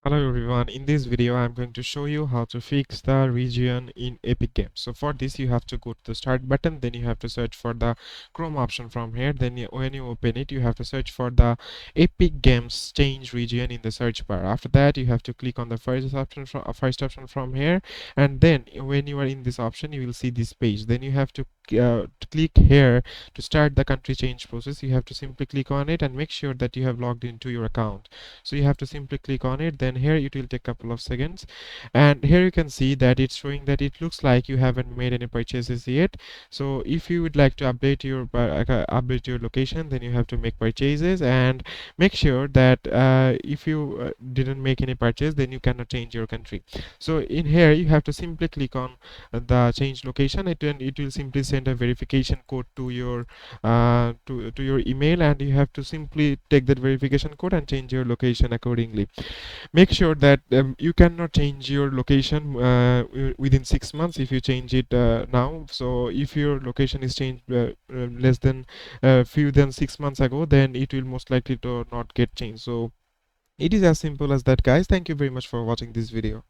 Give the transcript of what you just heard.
Hello everyone, in this video I'm going to show you how to fix the region in Epic Games. So for this you have to go to the start button, then you have to search for the Chrome option from here, then when you open it you have to search for the Epic Games change region in the search bar. After that you have to click on the first option from here, and then when you are in this option you will see this page. Then you have to click here to start the country change process. You have to simply click on it and make sure that you have logged into your account. So you have to simply click on it, then here it will take a couple of seconds, and here you can see that it's showing that it looks like you haven't made any purchases yet. So if you would like to update your location, then you have to make purchases, and make sure that if you didn't make any purchase, then you cannot change your country. So in here you have to simply click on the change location. It will simply send a verification code to your to your email, and you have to simply take that verification code and change your location accordingly. Make sure that you cannot change your location within 6 months if you change it now. So if your location is changed less than few than 6 months ago, then it will most likely to not get changed. So it is as simple as that, guys. Thank you very much for watching this video.